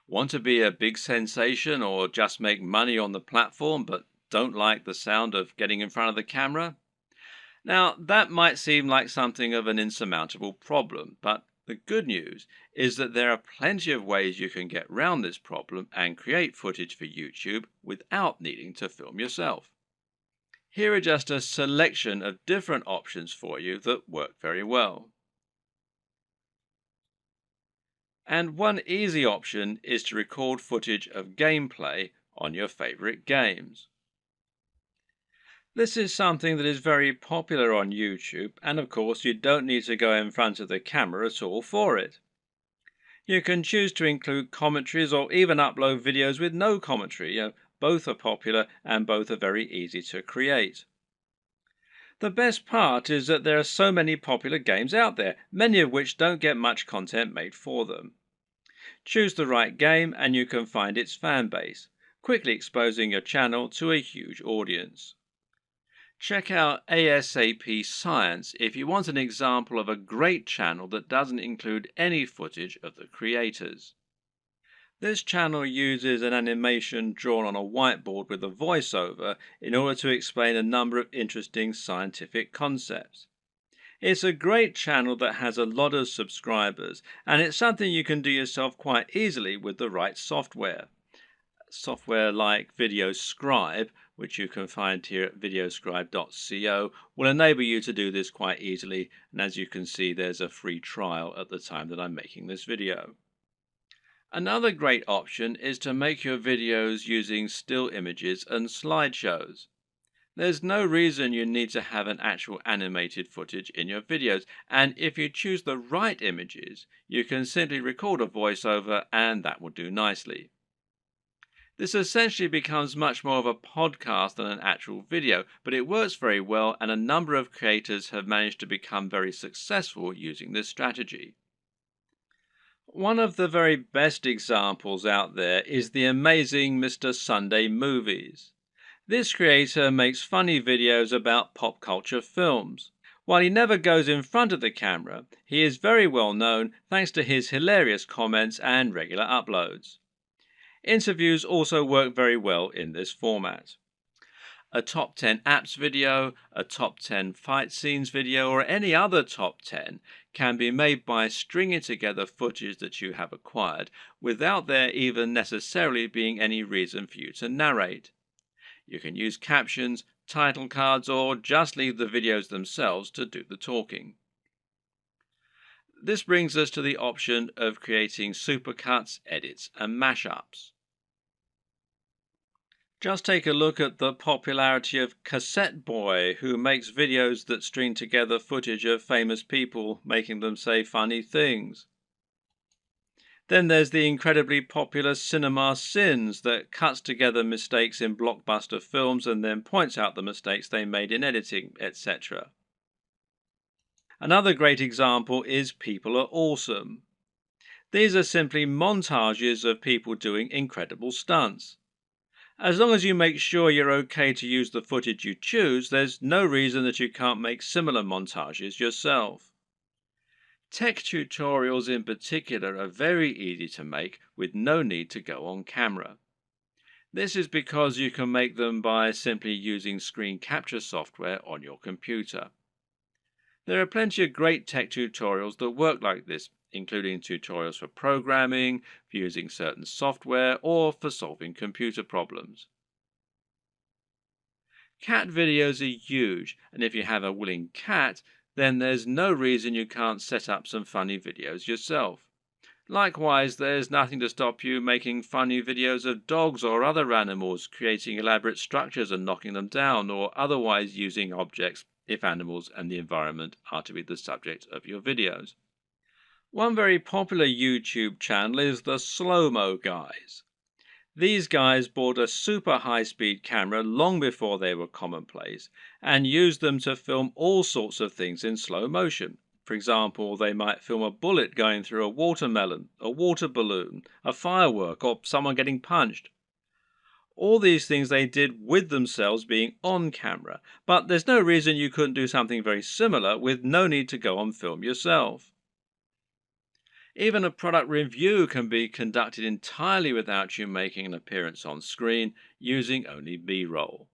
Want to be a big sensation or just make money on the platform but don't like the sound of getting in front of the camera? Now, that might seem like something of an insurmountable problem, but the good news is that there are plenty of ways you can get around this problem and create footage for YouTube without needing to film yourself. Here are just a selection of different options for you that work very well. And one easy option is to record footage of gameplay on your favorite games. This is something that is very popular on YouTube, and of course you don't need to go in front of the camera at all for it. You can choose to include commentaries or even upload videos with no commentary. Both are popular and both are very easy to create. The best part is that there are so many popular games out there, many of which don't get much content made for them. Choose the right game and you can find its fan base, quickly exposing your channel to a huge audience. Check out ASAP Science if you want an example of a great channel that doesn't include any footage of the creators. This channel uses an animation drawn on a whiteboard with a voiceover in order to explain a number of interesting scientific concepts. It's a great channel that has a lot of subscribers, and it's something you can do yourself quite easily with the right software. Software like VideoScribe, which you can find here at videoscribe.co, will enable you to do this quite easily, and as you can see there's a free trial at the time that I'm making this video. Another great option is to make your videos using still images and slideshows. There's no reason you need to have an actual animated footage in your videos, and if you choose the right images, you can simply record a voiceover and that will do nicely. This essentially becomes much more of a podcast than an actual video, but it works very well and a number of creators have managed to become very successful using this strategy. One of the very best examples out there is the amazing Mr. Sunday Movies. This creator makes funny videos about pop culture films. While he never goes in front of the camera, he is very well known thanks to his hilarious comments and regular uploads. Interviews also work very well in this format. A top 10 apps video, a top 10 fight scenes video, or any other top 10 can be made by stringing together footage that you have acquired without there even necessarily being any reason for you to narrate. You can use captions, title cards, or just leave the videos themselves to do the talking. This brings us to the option of creating supercuts, edits, and mashups. Just take a look at the popularity of Cassette Boy, who makes videos that string together footage of famous people making them say funny things. Then there's the incredibly popular Cinema Sins that cuts together mistakes in blockbuster films and then points out the mistakes they made in editing, etc. Another great example is People Are Awesome. These are simply montages of people doing incredible stunts. As long as you make sure you're okay to use the footage you choose, there's no reason that you can't make similar montages yourself. Tech tutorials in particular are very easy to make with no need to go on camera. This is because you can make them by simply using screen capture software on your computer. There are plenty of great tech tutorials that work like this, including tutorials for programming, for using certain software, or for solving computer problems. Cat videos are huge, and if you have a willing cat, then there's no reason you can't set up some funny videos yourself. Likewise, there's nothing to stop you making funny videos of dogs or other animals creating elaborate structures and knocking them down, or otherwise using objects if animals and the environment are to be the subject of your videos. One very popular YouTube channel is the Slow-Mo Guys. These guys bought a super high-speed camera long before they were commonplace and used them to film all sorts of things in slow motion. For example, they might film a bullet going through a watermelon, a water balloon, a firework, or someone getting punched. All these things they did with themselves being on camera, but there's no reason you couldn't do something very similar with no need to go on film yourself. Even a product review can be conducted entirely without you making an appearance on screen using only B-roll.